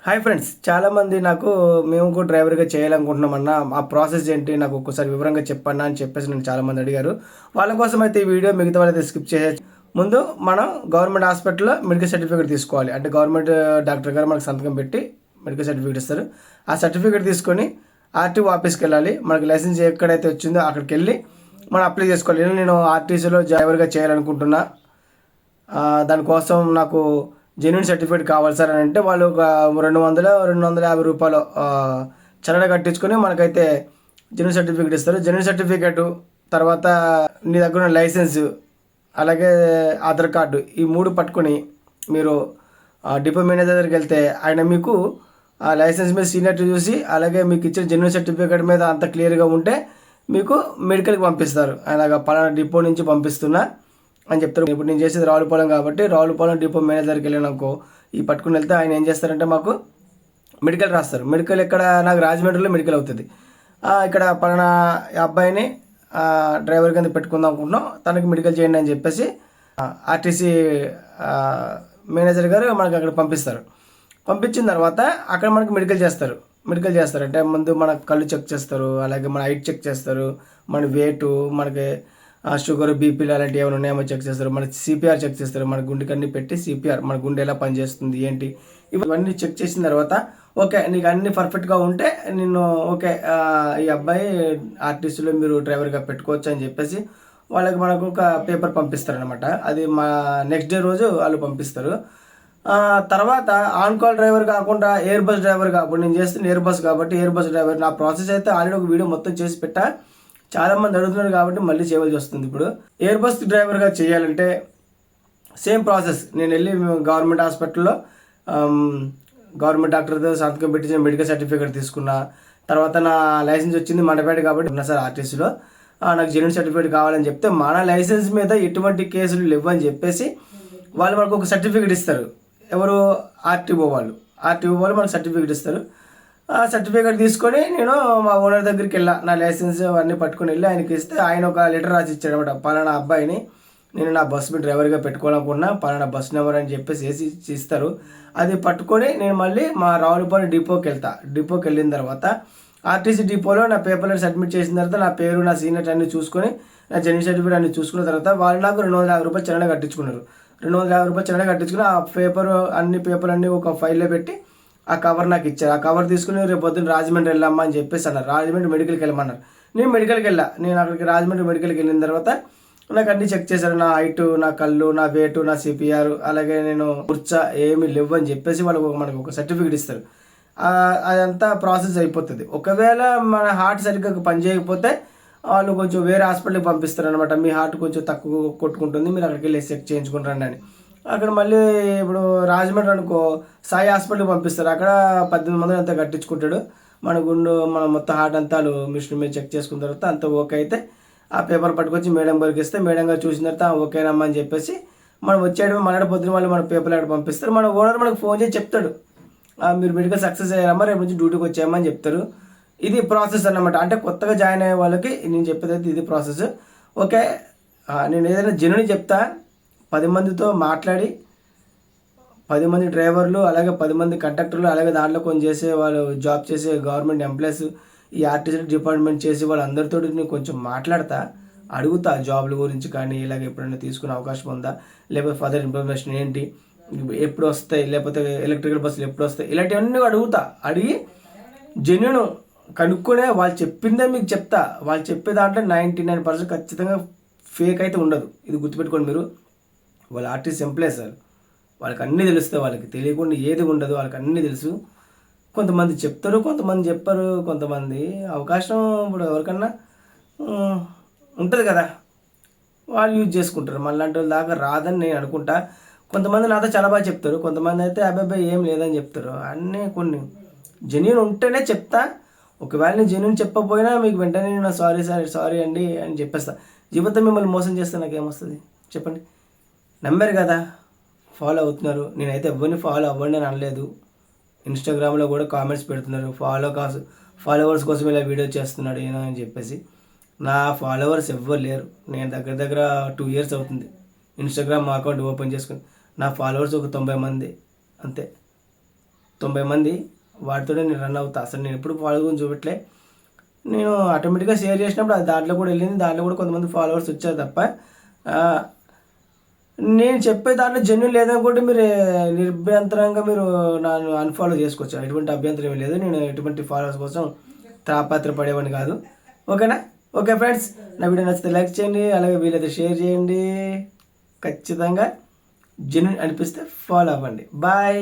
Hi friends, చాలామంది నాకు మేము కూడా డ్రైవర్గా చేయాలనుకుంటున్నామన్నా ఆ ప్రాసెస్ ఏంటి నాకు ఒక్కసారి వివరంగా చెప్పన్నా అని చెప్పేసి నేను చాలామంది అడిగారు. వాళ్ళ కోసం అయితే ఈ వీడియో మిగతా వాళ్ళైతే స్కిప్ చేసేది. ముందు మనం గవర్నమెంట్ హాస్పిటల్లో మెడికల్ సర్టిఫికేట్ తీసుకోవాలి. అంటే గవర్నమెంట్ డాక్టర్ గారు మనకు సంతకం పెట్టి మెడికల్ సర్టిఫికేట్ ఇస్తారు. ఆ సర్టిఫికేట్ తీసుకొని ఆర్టీఓ ఆఫీస్కి వెళ్ళాలి. మనకి లైసెన్స్ ఎక్కడైతే వచ్చిందో అక్కడికి వెళ్ళి మనం అప్లై చేసుకోవాలి. నేను ఆర్టీసీలో డ్రైవర్గా చేయాలనుకుంటున్నా, దానికోసం నాకు జెన్యున్ సర్టిఫికేట్ కావాలి సార్ అని అంటే వాళ్ళు ఒక 250 రూపాయలు చలన కట్టించుకొని మనకైతే జెన్యున్ సర్టిఫికేట్ ఇస్తారు. జెన్యున్ సర్టిఫికేట్ తర్వాత నీ దగ్గర ఉన్న లైసెన్సు అలాగే ఆధార్ కార్డు ఈ 3 పట్టుకొని మీరు డిపో మేనేజర్ దగ్గరికి వెళ్తే ఆయన మీకు ఆ లైసెన్స్ మీద సీనియర్టీ చూసి అలాగే మీకు ఇచ్చిన జెన్యున్ సర్టిఫికేట్ మీద అంత క్లియర్గా ఉంటే మీకు మెడికల్కి పంపిస్తారు. ఆయన పలానా డిపో నుంచి పంపిస్తున్నా అని చెప్తారు. ఇప్పుడు నేను చేసేది రావులపాలెం కాబట్టి రావులపాలెం డిపో మేనేజర్కి వెళ్ళినాకో ఈ పట్టుకుని వెళ్తే ఆయన ఏం చేస్తారంటే మాకు మెడికల్ రాస్తారు. మెడికల్ ఇక్కడ నాకు రాజమండ్రిలో మెడికల్ అవుతుంది. ఇక్కడ పలానా అబ్బాయిని డ్రైవర్ కింద పెట్టుకుందాం అనుకుంటున్నాం, తనకి మెడికల్ చేయండి అని చెప్పేసి ఆర్టీసీ మేనేజర్ గారు మనకి అక్కడ పంపిస్తారు. పంపించిన తర్వాత అక్కడ మనకి మెడికల్ చేస్తారు అంటే ముందు మన కళ్ళు చెక్ చేస్తారు, అలాగే మన హైట్ చెక్ చేస్తారు, మన వెయిట్, మనకి షుగర్ బీపీలు అలాంటివి ఏమైనా ఉన్నాయేమో చెక్ చేస్తారు, మన సిపిఆర్ చెక్ చేస్తారు, మన గుండెకి అన్ని పెట్టి సిపిఆర్ మన గుండె ఎలా పనిచేస్తుంది ఏంటి ఇవన్నీ చెక్ చేసిన తర్వాత ఓకే నీకు అన్ని పర్ఫెక్ట్గా ఉంటే నిన్ను ఓకే ఈ అబ్బాయి ఆర్టీసీలో మీరు డ్రైవర్గా పెట్టుకోవచ్చు అని చెప్పేసి వాళ్ళకి మనకు ఒక పేపర్ పంపిస్తారనమాట. అది మా నెక్స్ట్ డే రోజు వాళ్ళు పంపిస్తారు. తర్వాత ఆన్ కాల్ డ్రైవర్ కాకుండా ఎయిర్ బస్ డ్రైవర్ కాబట్టి నేను చేస్తున్న ఎయిర్ బస్ కాబట్టి ఎయిర్ బస్ డ్రైవర్ నా ప్రాసెస్ అయితే ఆల్రెడీ ఒక వీడియో మొత్తం చేసి పెట్టా. చాలామంది అడుగుతున్నారు కాబట్టి మళ్ళీ చేయవలసి వస్తుంది. ఇప్పుడు ఎయిర్ బస్ డ్రైవర్గా చేయాలంటే సేమ్ ప్రాసెస్. నేను వెళ్ళి గవర్నమెంట్ హాస్పిటల్లో గవర్నమెంట్ డాక్టర్తో సంతకం పెట్టించిన మెడికల్ సర్టిఫికేట్ తీసుకున్నా. తర్వాత నా లైసెన్స్ వచ్చింది మండపేట కాబట్టి ఉన్నా సార్ ఆర్టీసీలో, నాకు జెన్యున్ సర్టిఫికేట్ కావాలని చెప్తే మన లైసెన్స్ మీద ఎటువంటి కేసులు లేవు అని చెప్పేసి వాళ్ళు మనకు ఒక సర్టిఫికేట్ ఇస్తారు. ఎవరు? ఆర్టీఓ వాళ్ళు మనకు సర్టిఫికేట్ ఇస్తారు. ఆ సర్టిఫికేట్ తీసుకొని నేను మా ఓనర్ దగ్గరికి వెళ్ళా, నా లైసెన్స్ అవన్నీ పట్టుకొని వెళ్ళి ఆయనకి ఇస్తే ఆయన ఒక లెటర్ రాసి ఇచ్చాడు అనమాట. పలానా అబ్బాయిని నేను నా బస్ మీద డ్రైవర్గా పెట్టుకోవాలనుకున్నా, పలానా బస్ నెంబర్ అని చెప్పేసి వేసి ఇస్తారు. అది పట్టుకొని నేను మళ్ళీ మా రావులపాలెం డిపోకి వెళ్ళిన తర్వాత ఆర్టీసీ డిపోలో నా పేపర్లను సబ్మిట్ చేసిన తర్వాత నా పేరు నా సీనియర్ అన్ని చూసుకొని నా జెన్యున్ సర్టిఫికేట్ అన్ని చూసుకున్న తర్వాత వాళ్ళు నాకు 250 రూపాయలు చలన కట్టించుకున్నారు. 250 రూపాయలు చలన కట్టించుకుని ఆ పేపర్లన్నీ ఒక ఫైల్లో పెట్టి ఆ కవర్ నాకు ఇచ్చారు. ఆ కవర్ తీసుకుని రేపు పొద్దున్న రాజమండ్రి వెళ్ళామా అని చెప్పేసి అన్నారు. రాజమండ్రి మెడికల్కి వెళ్ళమన్నారు. నేను మెడికల్కి వెళ్ళా. నేను అక్కడికి రాజమండ్రి మెడికల్కి వెళ్ళిన తర్వాత నాకు అన్ని చెక్ చేశారు. నా హైట్, నా కళ్ళు, నా వెయిట్, నా సిపిఆర్, అలాగే నేను కూర్చా ఏమి లేవు అని చెప్పేసి వాళ్ళు మనకు ఒక సర్టిఫికేట్ ఇస్తారు. అదంతా ప్రాసెస్ అయిపోతుంది. ఒకవేళ మన హార్ట్ సరిగ్గా పనిచేయకపోతే వాళ్ళు కొంచెం వేరే హాస్పిటల్కి పంపిస్తారు అనమాట. మీ హార్ట్ కొంచెం తక్కువ కొట్టుకుంటుంది, మీరు అక్కడికి వెళ్ళి చెక్ చేయించుకుంటారండి అని. అక్కడ మళ్ళీ ఇప్పుడు రాజమండ్రి అనుకో సాయి హాస్పిటల్కి పంపిస్తారు. అక్కడ 18 మంది అంతా కట్టించుకుంటాడు. మన మొత్తం హార్ట్ అంతా మిషన్ మీద చెక్ చేసుకున్న తర్వాత అంత ఓకే అయితే ఆ పేపర్ పట్టుకొచ్చి మేడం గారికి ఇస్తే మేడం గారు చూసిన తర్వాత ఓకేనమ్మా అని చెప్పేసి మనం వచ్చేయడం. మళ్ళీ పొద్దున వాళ్ళు మన పేపర్లు అక్కడ పంపిస్తారు. మన ఓనర్ మనకు ఫోన్ చేసి చెప్తాడు, మీరు మెడికల్ సక్సెస్ అయ్యారమ్మా, రేపు నుంచి డ్యూటీకి వచ్చాయమ్మని చెప్తారు. ఇది ప్రాసెస్ అన్నమాట. అంటే కొత్తగా జాయిన్ అయ్యే వాళ్ళకి నేను చెప్పేది అయితే ఇది ప్రాసెస్. ఓకే, నేను ఏదైనా జెన్యున్ చెప్తా, 10 మందితో మాట్లాడి 10 మంది డ్రైవర్లు అలాగే 10 మంది కండక్టర్లు అలాగే దాంట్లో కొంచెం చేసే వాళ్ళు జాబ్ చేసే గవర్నమెంట్ ఎంప్లాయీస్ ఈ ఆర్టీసీ డిపార్ట్మెంట్ చేసే వాళ్ళందరితో నేను కొంచెం మాట్లాడతా, అడుగుతా జాబ్ల గురించి కానీ ఇలాగ ఎప్పుడైనా తీసుకునే అవకాశం ఉందా, లేకపోతే ఫర్దర్ ఇన్ఫర్మేషన్ ఏంటి, ఎప్పుడు వస్తాయి, లేకపోతే ఎలక్ట్రికల్ బస్సులు ఎప్పుడు వస్తాయి, ఇలాంటివన్నీ అడుగుతా. అడిగి జెన్యున్ కనుక్కునే వాళ్ళు చెప్పిందే మీకు చెప్తా. వాళ్ళు చెప్పే దాంట్లో 99% ఖచ్చితంగా ఫేక్ అయితే ఉండదు. ఇది గుర్తుపెట్టుకోండి మీరు. వాళ్ళ ఆర్టీసీ ఎంప్లాయీస్ సార్, వాళ్ళకి అన్నీ తెలుస్తాయి. వాళ్ళకి తెలియకుండా ఏది ఉండదు, వాళ్ళకి అన్నీ తెలుసు. కొంతమంది చెప్తారు, కొంతమంది చెప్పరు. కొంతమంది అవకాశం ఇప్పుడు ఎవరికన్నా ఉంటుంది కదా, వాళ్ళు యూజ్ చేసుకుంటారు. మళ్ళీ దాకా రాదని నేను అనుకుంటా. కొంతమంది నాతో చాలా బాగా చెప్తారు, కొంతమంది అయితే అబ్బాయి ఏం లేదని చెప్తారు. అన్నీ కొన్ని జెన్యున్ ఉంటేనే చెప్తా. ఒకవేళ నేను జెన్యున్ చెప్పకపోయినా మీకు వెంటనే నేను సారీ అండి అని చెప్పేస్తా. జీవితం మిమ్మల్ని మోసం చేస్తే నాకేమొస్తుంది చెప్పండి? నమ్మారు కదా, ఫాలో అవుతున్నారు. నేనైతే ఎవరిని ఫాలో అవ్వండి అని అనలేదు. ఇన్స్టాగ్రామ్లో కూడా కామెంట్స్ పెడుతున్నారు, ఫాలోవర్స్ కోసం ఇలా వీడియో చేస్తున్నాడు ఏమో అని చెప్పేసి. నా ఫాలోవర్స్ ఎవ్వరు లేరు. నేను దగ్గర 2 years అవుతుంది ఇన్స్టాగ్రామ్ అకౌంట్ ఓపెన్ చేసుకుని. నా ఫాలోవర్స్ ఒక 90 మంది అంతే. 90 మంది, వాటితోనే నేను రన్ అవుతా. అసలు నేను ఎప్పుడు ఫాలోవర్స్ చూపెట్టలే. నేను ఆటోమేటిక్గా షేర్ చేసినప్పుడు అది దాంట్లో కూడా వెళ్ళింది, దాంట్లో కూడా కొంతమంది ఫాలోవర్స్ వచ్చారు తప్ప నేను చెప్పే దాంట్లో జెన్యున్ లేదనుకుంటే మీరు నిర్భ్యంతరంగా మీరు నన్ను అన్ఫాలో చేసుకోవచ్చు. ఎటువంటి అభ్యంతరం ఏమీ లేదు. నేను ఎటువంటి ఫాలోవర్స్ కోసం తాపత్ర పడేవాడిని కాదు. ఓకేనా? ఓకే ఫ్రెండ్స్, నా వీడియో నచ్చితే లైక్ చేయండి, అలాగే వీలైతే షేర్ చేయండి. ఖచ్చితంగా జెన్యున్ అనిపిస్తే ఫాలో అవ్వండి. బాయ్.